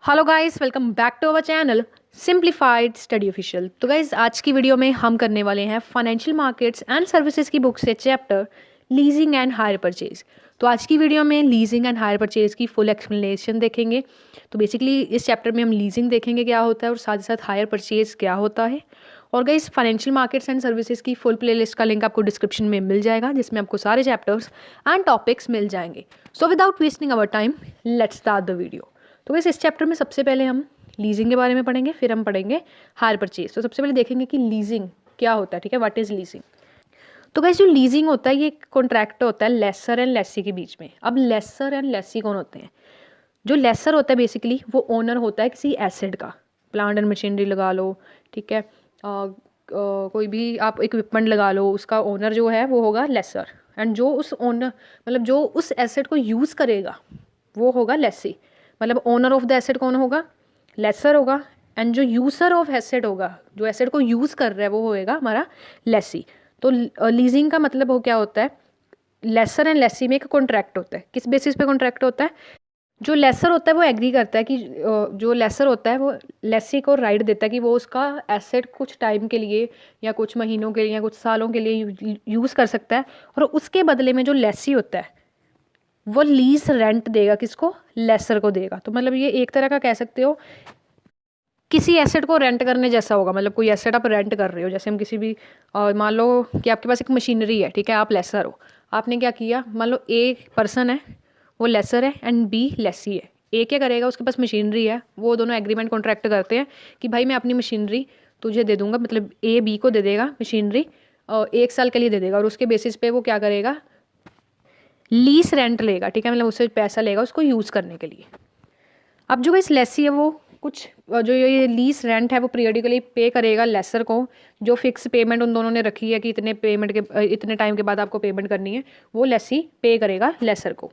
Hello guys, welcome back to our channel simplified study official. तो guys, आज की video में हम करने वाले हैं फाइनेंशियल मार्केट्स एंड सर्विसेज की बुक से chapter leasing and hire purchase. तो आज की वीडियो में लीजिंग एंड हायर परचेज की फुल एक्सप्लेनेशन देखेंगे। तो बेसिकली इस चैप्टर में हम लीजिंग देखेंगे क्या होता है और साथ ही साथ हायर परचेज क्या होता है। और guys, financial markets and services की फुल प्लेलिस्ट का लिंक आपको डिस्क्रिप्शन में मिल जाएगा, जिसमें आपको सारे चैप्टर्स एंड टॉपिक्स मिल जाएंगे। So without wasting our time, let's start the video. तो वैसे इस चैप्टर में सबसे पहले हम लीजिंग के बारे में पढ़ेंगे, फिर हम पढ़ेंगे हायर परचेज। तो सबसे पहले देखेंगे कि लीजिंग क्या होता है। ठीक है, व्हाट इज़ लीजिंग। तो गाइस, जो लीजिंग होता है ये एक कॉन्ट्रैक्ट होता है लेसर एंड लेसी के बीच में। अब लेसर एंड लेसी कौन होते हैं? जो लेसर होता है बेसिकली वो ओनर होता है किसी एसेट का। प्लांट एंड मशीनरी लगा लो, ठीक है, कोई भी आप इक्विपमेंट लगा लो, उसका ओनर जो है वो होगा लेसर। एंड जो उस ओनर मतलब जो उस एसेट को यूज़ करेगा वो होगा लेसी। मतलब ओनर ऑफ द एसेट कौन होगा? लेसर होगा। एंड जो यूज़र ऑफ एसेट होगा, जो एसेट को यूज़ कर रहा है, वो होएगा हमारा लेसी। तो लीजिंग का मतलब वो क्या होता है? लेसर एंड लेसी में एक कॉन्ट्रैक्ट होता है। किस बेसिस पे कॉन्ट्रैक्ट होता है? जो लेसर होता है वो एग्री करता है कि जो लेसर होता है वो लेसी को राइट देता है कि वो उसका एसेट कुछ टाइम के लिए या कुछ महीनों के लिए या कुछ सालों के लिए यूज़ कर सकता है। और उसके बदले में जो लेसी होता है वो लीज रेंट देगा, किसको? लेसर को देगा। तो मतलब ये एक तरह का कह सकते हो किसी एसेट को रेंट करने जैसा होगा। मतलब कोई एसेट आप रेंट कर रहे हो, जैसे हम किसी भी मान लो कि आपके पास एक मशीनरी है, ठीक है, आप लेसर हो। आपने क्या किया, मान लो ए पर्सन है वो लेसर है एंड बी लेसी है। ए क्या करेगा, उसके पास मशीनरी है, वो दोनों एग्रीमेंट कॉन्ट्रैक्ट करते हैं कि भाई मैं अपनी मशीनरी तुझे दे दूंगा। मतलब ए बी को दे देगा मशीनरी, 1 साल के लिए दे देगा, और उसके बेसिस पे वो क्या करेगा, लीज रेंट लेगा। ठीक है, मतलब उससे पैसा लेगा उसको यूज़ करने के लिए। अब जो इस लेसी है वो कुछ जो ये लीज रेंट है वो पीरियडिकली पे करेगा लेसर को। जो फिक्स पेमेंट उन दोनों ने रखी है कि इतने पेमेंट के इतने टाइम के बाद आपको पेमेंट करनी है, वो लेसी पे करेगा लेसर को।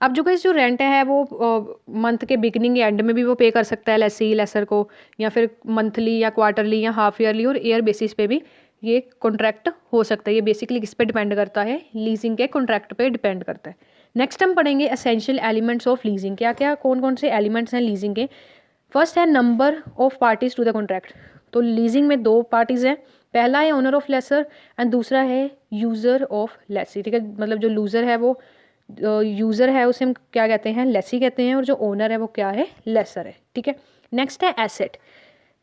अब जो रेंट है वो मंथ के बिगनिंग या एंड में भी वो पे कर सकता है लेसी लेसर को, या फिर मंथली या क्वार्टरली या हाफ ईयरली और ईयर बेसिस पे भी ये कॉन्ट्रैक्ट हो सकता है। ये बेसिकली किस पे डिपेंड करता है? लीजिंग के कॉन्ट्रैक्ट पे डिपेंड करता है। नेक्स्ट हम पढ़ेंगे एसेंशियल एलिमेंट्स ऑफ लीजिंग। क्या क्या कौन कौन से एलिमेंट्स हैं लीजिंग के? फर्स्ट है number of parties to the contract. तो लीजिंग में 2 पार्टीज हैं। पहला है ओनर ऑफ लेसर एंड दूसरा है यूज़र ऑफ लेसी। ठीक है, मतलब जो लूज़र है वो यूज़र है उसे हम क्या कहते हैं? लेसी कहते हैं। और जो ओनर है वो क्या है? लेसर है। ठीक है, नेक्स्ट है एसेट।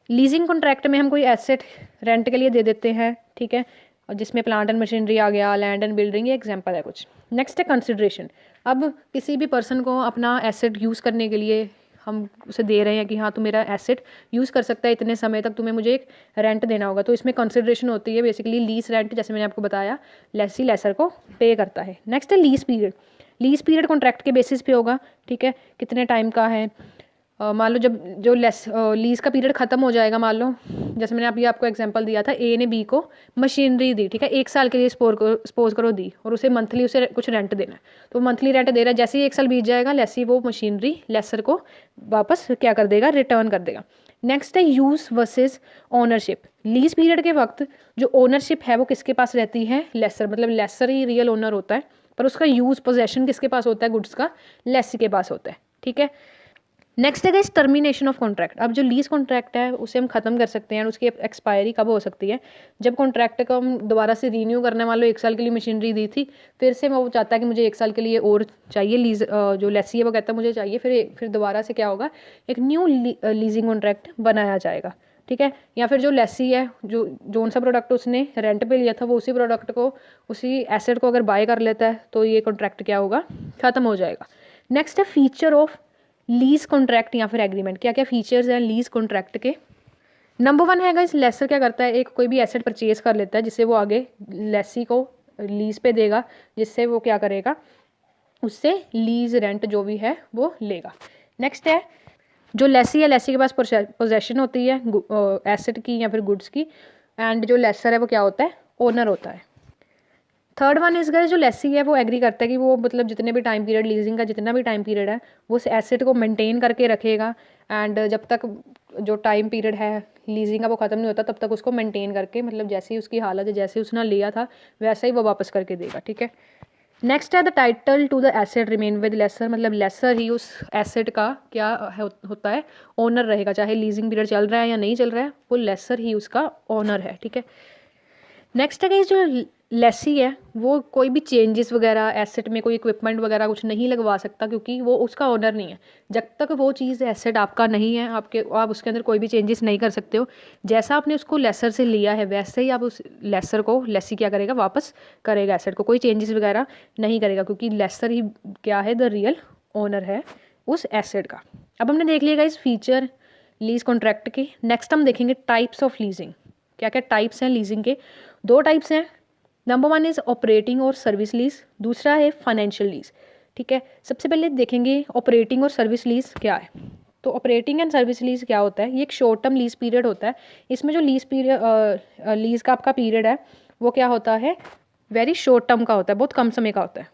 लीजिंग कॉन्ट्रैक्ट में हम कोई एसेट रेंट के लिए दे देते हैं, ठीक है, और जिसमें प्लांट एंड मशीनरी आ गया, लैंड एंड बिल्डिंग, ये एग्जांपल है कुछ। नेक्स्ट है कंसिडरेशन। अब किसी भी पर्सन को अपना एसेट यूज़ करने के लिए हम उसे दे रहे हैं कि हाँ तू मेरा एसेट यूज़ कर सकता है, इतने समय तक तुम्हें मुझे एक रेंट देना होगा। तो इसमें कंसिडरेशन होती है बेसिकली लीज रेंट, जैसे मैंने आपको बताया लेसी लेसर को पे करता है। नेक्स्ट है lease period. Lease period contract के बेसिस पे होगा, ठीक है, कितने टाइम का है। मान लो जब जो लीज का पीरियड ख़त्म हो जाएगा, मान लो जैसे मैंने अभी आपको एग्जांपल दिया था, ए ने बी को मशीनरी दी, ठीक है, 1 साल के लिए सपोज करो दी, और उसे मंथली उसे कुछ रेंट देना है। तो मंथली रेंट दे रहा है, जैसे ही 1 साल बीत जाएगा लेसी वो मशीनरी लेसर को वापस क्या कर देगा? रिटर्न कर देगा। नेक्स्ट है use versus ownership. Lease period के वक्त जो ओनरशिप है वो किसके पास रहती है? लेसर। मतलब लेसर ही रियल ओनर होता है, पर उसका यूज़ पोजेशन किसके पास होता है? गुड्स का लेसी के पास होता है। ठीक है, नेक्स्ट है गाइस टर्मिनेशन ऑफ कॉन्ट्रैक्ट। अब जो लीज कॉन्ट्रैक्ट है उसे हम खत्म कर सकते हैं। उसकी एक्सपायरी कब हो सकती है? जब कॉन्ट्रैक्ट को हम दोबारा से रीन्यू करने वालों 1 साल के लिए मशीनरी दी थी, फिर से वो चाहता है कि मुझे 1 साल के लिए और चाहिए लीज, जो लेसी है वो कहता है मुझे चाहिए, फिर दोबारा से क्या होगा? एक न्यू लीजिंग कॉन्ट्रैक्ट बनाया जाएगा। ठीक है, या फिर जो लेसी है जो सा प्रोडक्ट उसने रेंट पे लिया था वो उसी प्रोडक्ट को उसी एसेट को अगर बाय कर लेता है तो ये कॉन्ट्रैक्ट क्या होगा? ख़त्म हो जाएगा। नेक्स्ट है फीचर ऑफ लीज कॉन्ट्रैक्ट या फिर एग्रीमेंट। क्या क्या फीचर्स हैं लीज कॉन्ट्रैक्ट के? नंबर 1 है गाइस, लेसर क्या करता है, एक कोई भी एसेट परचेज कर लेता है जिससे वो आगे लेसी को लीज पे देगा, जिससे वो क्या करेगा? उससे लीज रेंट जो भी है वो लेगा। नेक्स्ट है जो लेसी है, लेसी के पास पोजेशन होती है एसेट की या फिर गुड्स की, एंड जो लेसर है वो क्या होता है? ओनर होता है। थर्ड वन इस गाइस, जो लेसी है वो एग्री करता है कि वो मतलब जितने भी टाइम पीरियड लीजिंग का जितना भी टाइम पीरियड है वो उस एसेट को मेंटेन करके रखेगा, एंड जब तक जो टाइम पीरियड है लीजिंग का वो ख़त्म नहीं होता तब तक उसको मेंटेन करके, मतलब जैसी उसकी हालत है, जैसे उसने लिया था वैसा ही वो वापस करके देगा। ठीक है, नेक्स्ट है the title to the asset remain with lessor, मतलब लेसर ही उस एसेट का क्या होता है, ओनर रहेगा, चाहे लीजिंग पीरियड चल रहा है या नहीं चल रहा है, वो लेसर ही उसका ओनर है, ठीक है। नेक्स्ट है कि जो लेसी है वो कोई भी चेंजेस वगैरह एसेट में कोई इक्विपमेंट वगैरह कुछ नहीं लगवा सकता, क्योंकि वो उसका ओनर नहीं है। जब तक वो चीज़ एसेट आपका नहीं है, आप उसके अंदर कोई भी चेंजेस नहीं कर सकते हो। जैसा आपने उसको लेसर से लिया है वैसे ही आप उस लेसर को लेसी क्या करेगा, वापस करेगा एसेट को, कोई चेंजेस वगैरह नहीं करेगा, क्योंकि लेसर ही क्या है, द रियल ओनर है उस एसेट का। अब हमने देख लिया इस फीचर लीज कॉन्ट्रैक्ट के। नेक्स्ट हम देखेंगे टाइप्स ऑफ लीजिंग, क्या क्या टाइप्स हैं लीजिंग के। दो टाइप्स हैं, नंबर वन इज़ ऑपरेटिंग और सर्विस लीज, दूसरा है फाइनेंशियल लीज, ठीक है। सबसे पहले देखेंगे ऑपरेटिंग और सर्विस लीज क्या है। तो ऑपरेटिंग एंड सर्विस लीज क्या होता है, ये एक शॉर्ट टर्म लीज पीरियड होता है। इसमें जो लीज का आपका पीरियड है वो क्या होता है, वेरी शॉर्ट टर्म का होता है, बहुत कम समय का होता है।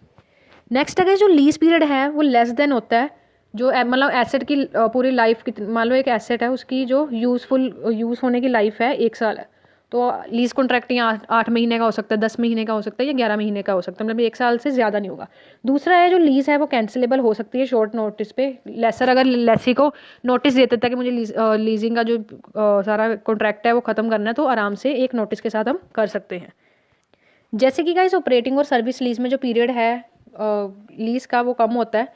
नेक्स्ट अगर जो लीज पीरियड है वो लेस देन होता है, जो मतलब एसेट की पूरी लाइफ की, मान लो एक एसेट है उसकी जो यूज़ होने की लाइफ है 1 साल है, तो लीज कॉन्ट्रैक्ट यहाँ 8 महीने का हो सकता है, 10 महीने का हो सकता है या 11 महीने का हो सकता है, मतलब 1 साल से ज़्यादा नहीं होगा। दूसरा है जो लीज है वो कैंसिलेबल हो सकती है शॉर्ट नोटिस पे। लेसर अगर लेसी को नोटिस दे देता है कि मुझे लीजिंग का जो सारा कॉन्ट्रैक्ट है वो ख़त्म करना है, तो आराम से एक नोटिस के साथ हम कर सकते हैं। जैसे कि गाइस ऑपरेटिंग और सर्विस लीज में जो पीरियड है लीज का वो कम होता है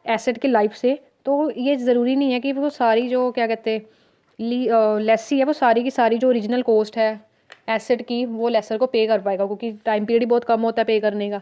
एसेट की लाइफ से, तो ये ज़रूरी नहीं है कि वो सारी जो क्या कहते हैं लेसी है वो सारी की सारी जो ओरिजिनल कॉस्ट है एसेट की वो लेसर को पे कर पाएगा, क्योंकि टाइम पीरियड ही बहुत कम होता है पे करने का।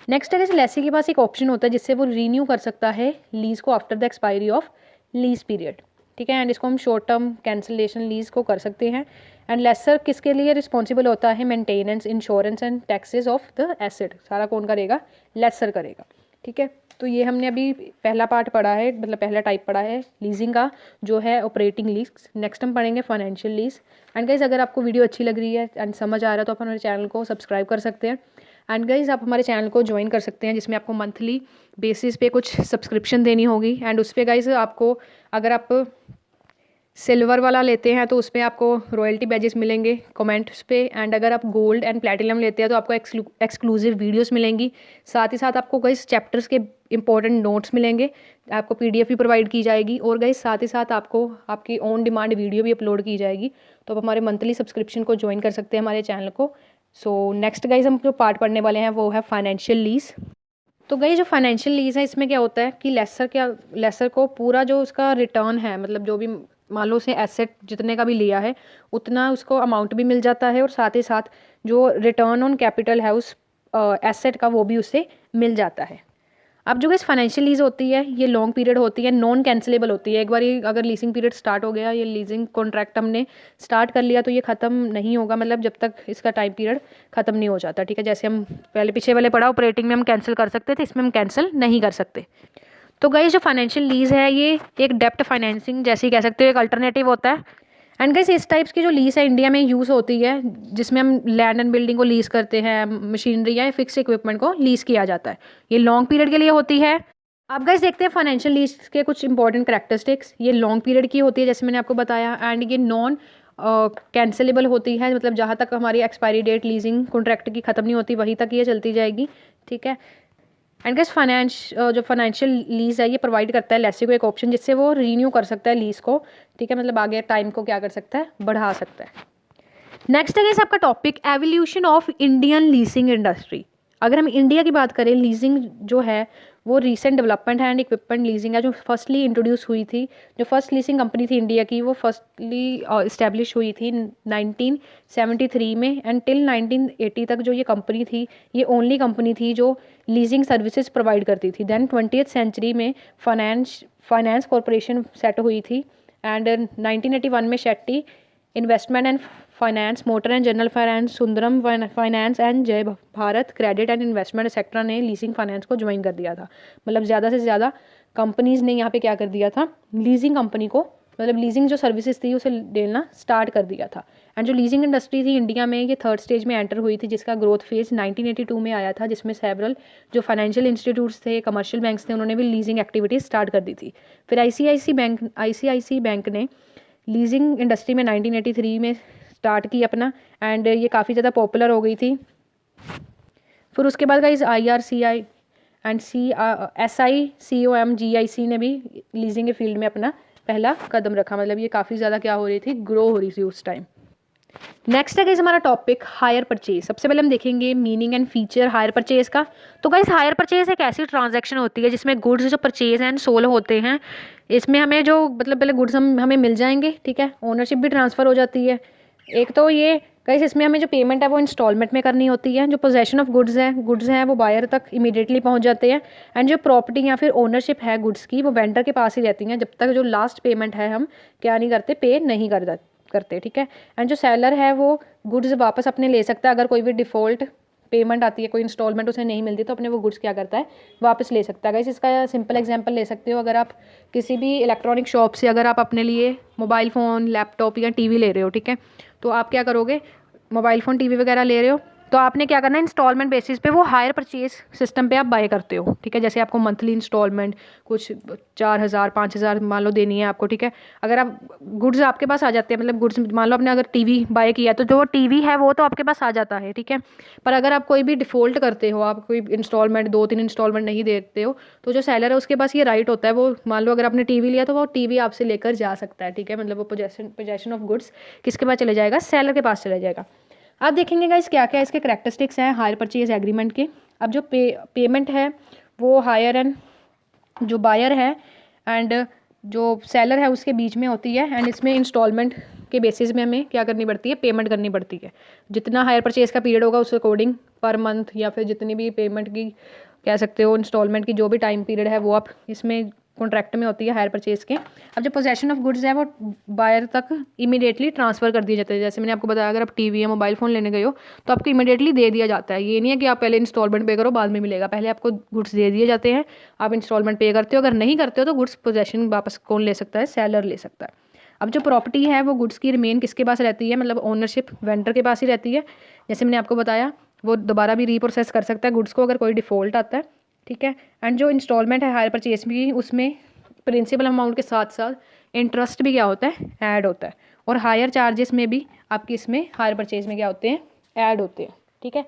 नेक्स्ट है कि लेसी के पास एक ऑप्शन होता है जिससे वो रीन्यू कर सकता है लीज को after the expiry of lease period, ठीक है। एंड इसको हम शॉर्ट टर्म कैंसिलेशन लीज को कर सकते हैं। एंड लेसर किसके लिए रिस्पॉन्सिबल होता है, maintenance, insurance and taxes of the asset, सारा कौन करेगा, लेसर करेगा, ठीक है। तो ये हमने अभी पहला पार्ट पढ़ा है, मतलब पहला टाइप पढ़ा है लीजिंग का जो है ऑपरेटिंग लीज। नेक्स्ट हम पढ़ेंगे फाइनेंशियल लीज। एंड गाइज अगर आपको वीडियो अच्छी लग रही है एंड समझ आ रहा है तो आप हमारे चैनल को सब्सक्राइब कर सकते हैं। एंड गाइज आप हमारे चैनल को ज्वाइन कर सकते हैं जिसमें आपको मंथली बेसिस पे कुछ सब्सक्रिप्शन देनी होगी। एंड उस पर गाइज आपको अगर आप सिल्वर वाला लेते हैं तो उस पर आपको रॉयल्टी बैजेस मिलेंगे कमेंट्स पे। एंड अगर आप गोल्ड एंड प्लैटिनम लेते हैं तो आपको एक्सक्लूसिव वीडियोस मिलेंगी। साथ ही साथ आपको कई चैप्टर्स के इंपॉर्टेंट नोट्स मिलेंगे, आपको पीडीएफ भी प्रोवाइड की जाएगी, और गाइस साथ ही साथ आपको आपकी ऑन डिमांड वीडियो भी अपलोड की जाएगी। तो आप हमारे मंथली सब्सक्रिप्शन को ज्वाइन कर सकते हैं हमारे चैनल को। सो नेक्स्ट गाइज हम जो पार्ट पढ़ने वाले हैं वो है फाइनेंशियल लीज। तो गई जो फाइनेंशियल लीज है इसमें क्या होता है कि लेसर को पूरा जो उसका रिटर्न है, मतलब जो भी मान लो उसे एसेट जितने का भी लिया है उतना उसको अमाउंट भी मिल जाता है, और साथ ही साथ जो रिटर्न ऑन कैपिटल है उस एसेट का वो भी उसे मिल जाता है। अब जो इस फाइनेंशियल लीज होती है ये लॉन्ग पीरियड होती है, नॉन कैंसिलेबल होती है। एक बार अगर लीजिंग पीरियड स्टार्ट हो गया, ये लीजिंग कॉन्ट्रैक्ट हमने स्टार्ट कर लिया तो ये ख़त्म नहीं होगा, मतलब जब तक इसका टाइम पीरियड ख़त्म नहीं हो जाता, ठीक है। जैसे हम पहले पीछे वाले पढ़ा ऑपरेटिंग में हम कैंसिल कर सकते थे, इसमें हम कैंसिल नहीं कर सकते। तो गाइस जो फाइनेंशियल लीज है ये एक डेप्ट फाइनेंसिंग जैसे ही कह सकते हो, एक अल्टरनेटिव होता है। एंड गाइस इस टाइप्स की जो लीज है इंडिया में यूज़ होती है, जिसमें हम लैंड एंड बिल्डिंग को लीज करते हैं, मशीनरी या फिक्स इक्विपमेंट को लीज किया जाता है, ये लॉन्ग पीरियड के लिए होती है। आप गाइस देखते हैं फाइनेंशियल लीज के कुछ इंपॉर्टेंट कैरेक्टरिस्टिक्स। ये लॉन्ग पीरियड की होती है जैसे मैंने आपको बताया, एंड ये नॉन कैंसिलेबल होती है, मतलब जहाँ तक हमारी एक्सपायरी डेट लीजिंग कॉन्ट्रैक्ट की ख़त्म नहीं होती वहीं तक ये चलती जाएगी, ठीक है। एंड गाइस जो फाइनेंशियल लीज है ये प्रोवाइड करता है लेसी को एक ऑप्शन जिससे वो रीन्यू कर सकता है लीज को, ठीक है, मतलब आगे टाइम को क्या कर सकता है, बढ़ा सकता है। नेक्स्ट है गाइस आपका topic evolution of Indian leasing industry. अगर हम इंडिया की बात करें, लीजिंग जो है वो रीसेंट डेवलपमेंट है एंड इक्विपमेंट लीजिंग है जो फर्स्टली इंट्रोड्यूस हुई थी। जो फर्स्ट लीजिंग कंपनी थी इंडिया की वो फर्स्टली इस्टेब्लिश हुई थी 1973 में, एंड टिल 1980 तक जो ये कंपनी थी ये ओनली कंपनी थी जो लीजिंग सर्विसेज प्रोवाइड करती थी। देन 20th सेंचुरी में फाइनेंस कॉरपोरेशन सेट हुई थी, एंड 1981 में Shetty investment and finance, motor and general finance, Sundaram finance and Jai Bharat credit and investment sector ने लीजिंग फाइनेंस को ज्वाइन कर दिया था। मतलब ज़्यादा से ज़्यादा कंपनीज़ ने यहाँ पे क्या कर दिया था, लीजिंग कंपनी को, मतलब लीजिंग जो सर्विसेज थी उसे देना स्टार्ट कर दिया था। एंड जो लीजिंग इंडस्ट्री थी इंडिया में ये थर्ड स्टेज में एंटर हुई थी, जिसका ग्रोथ फेज 1982 में आया था, जिसमें सेवरल जो फाइनेंशियल इंस्टीट्यूट्स थे, कमर्शियल बैंक्स थे, उन्होंने भी लीजिंग एक्टिविटीज स्टार्ट कर दी थी। फिर आईसीआईसी बैंक ने लीजिंग इंडस्ट्री में 1983 में स्टार्ट की अपना, एंड ये काफ़ी ज़्यादा पॉपुलर हो गई थी। फिर उसके बाद गाइस IRCI एंड SICOM-GIC ने भी लीजिंग के फील्ड में अपना पहला कदम रखा, मतलब ये काफ़ी ज़्यादा क्या हो रही थी, ग्रो हो रही थी उस टाइम। नेक्स्ट है गाइस हमारा टॉपिक हायर परचेज। सबसे पहले हम देखेंगे meaning and feature hire purchase का। तो गाइस हायर परचेज एक ऐसी ट्रांजैक्शन होती है जिसमें गुड्स जो परचेज एंड सोल होते हैं, इसमें हमें जो मतलब पहले गुड्स हमें मिल जाएंगे, ठीक है, ओनरशिप भी ट्रांसफ़र हो जाती है। एक तो ये गाइस इसमें हमें जो पेमेंट है वो इंस्टॉलमेंट में करनी होती है, जो पोजेशन ऑफ गुड्स हैं वो बायर तक इमीडिएटली पहुंच जाते हैं, एंड जो प्रॉपर्टी या फिर ओनरशिप है गुड्स की वो वेंडर के पास ही रहती हैं जब तक जो लास्ट पेमेंट है हम क्या नहीं करते, पे नहीं करते, ठीक है। एंड जो सेलर है वो गुड्स वापस अपने ले सकता है, अगर कोई भी डिफ़ॉल्ट पेमेंट आती है, कोई इंस्टॉलमेंट उसे नहीं मिलती तो अपने वो गुड्स क्या करता है, वापस ले सकता है। गाइस इसका सिंपल एग्जांपल ले सकते हो, अगर आप किसी भी इलेक्ट्रॉनिक शॉप से अगर आप अपने लिए मोबाइल फ़ोन, लैपटॉप या टीवी ले रहे हो, ठीक है, तो आप क्या करोगे, मोबाइल फ़ोन, टीवी वगैरह ले रहे हो तो आपने क्या करना है, इंस्टॉलमेंट बेसिस पे वो हायर परचेज सिस्टम पे आप बाय करते हो, ठीक है। जैसे आपको मंथली इंस्टॉलमेंट कुछ 4,000 5,000 मान लो देनी है आपको, ठीक है। अगर आप गुड्स आपके पास आ जाते हैं, मतलब गुड्स मान लो आपने अगर टीवी बाय किया तो जो टीवी है वो तो आपके पास आ जाता है, ठीक है। पर अगर आप कोई भी डिफ़ॉल्ट करते हो, आप कोई इंस्टॉलमेंट 2-3 इंस्टॉलमेंट नहीं देते हो, तो जो सेलर है उसके पास ये राइट होता है, वो मान लो अगर आपने टीवी लिया तो वो टीवी आपसे लेकर जा सकता है, ठीक है। मतलब वो पोजेशन ऑफ गुड्स किसके पास चले जाएगा, सेलर के पास चला जाएगा। आप देखेंगे गाइस क्या क्या इसके करैक्टरिस्टिक्स हैं हायर परचेज एग्रीमेंट के। अब जो पेमेंट है वो हायर एंड जो बायर है एंड जो सेलर है उसके बीच में होती है, एंड इसमें इंस्टॉलमेंट के बेसिस में हमें क्या करनी पड़ती है, पेमेंट करनी पड़ती है। जितना हायर परचेज का पीरियड होगा उस अकॉर्डिंग पर मंथ या फिर जितनी भी पेमेंट की कह सकते हो, इंस्टॉलमेंट की जो भी टाइम पीरियड है वो आप इसमें कॉन्ट्रैक्ट में होती है हायर परचेज के। अब जो पोजेशन ऑफ गुड्स है वो बायर तक इमीडिएटली ट्रांसफ़र कर दिए जाते हैं। जैसे मैंने आपको बताया, अगर आप टीवी या मोबाइल फ़ोन लेने गए हो तो आपको इमीडिएटली दे दिया जाता है। ये नहीं है कि आप पहले इंस्टॉलमेंट पे करो बाद में मिलेगा, पहले आपको गुड्स दे दिए जाते हैं, आप इंस्टॉलमेंट पे करते हो। अगर नहीं करते हो तो गुड्स पोजेशन वापस कौन ले सकता है, सेलर ले सकता है। अब जो प्रॉपर्टी है वो गुड्स की रिमेन किसके पास रहती है, मतलब ओनरशिप वेंडर के पास ही रहती है। जैसे मैंने आपको बताया वो दोबारा भी रीप्रोसेस कर सकता है गुड्स को अगर कोई डिफ़ॉल्ट आता है, ठीक है। एंड जो इंस्टॉलमेंट है हायर परचेज भी, उसमें प्रिंसिपल अमाउंट के साथ साथ इंटरेस्ट भी क्या होता है, ऐड होता है। और हायर चार्जेस में भी आपकी इसमें हायर परचेज में क्या होते हैं, ऐड होते हैं, ठीक है।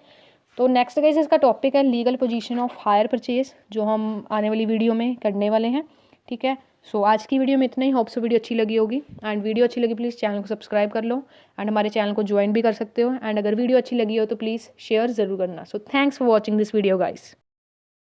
तो नेक्स्ट गाइस इसका टॉपिक है legal position of hire purchase, जो हम आने वाली वीडियो में करने वाले हैं, ठीक है। सो आज की वीडियो में इतना ही। होप सो वीडियो अच्छी लगी होगी, एंड वीडियो अच्छी लगी प्लीज़ चैनल को सब्सक्राइब कर लो, एंड हमारे चैनल को ज्वाइन भी कर सकते हो। एंड अगर वीडियो अच्छी लगी हो तो प्लीज़ शेयर ज़रूर करना। So thanks for watching this video guys.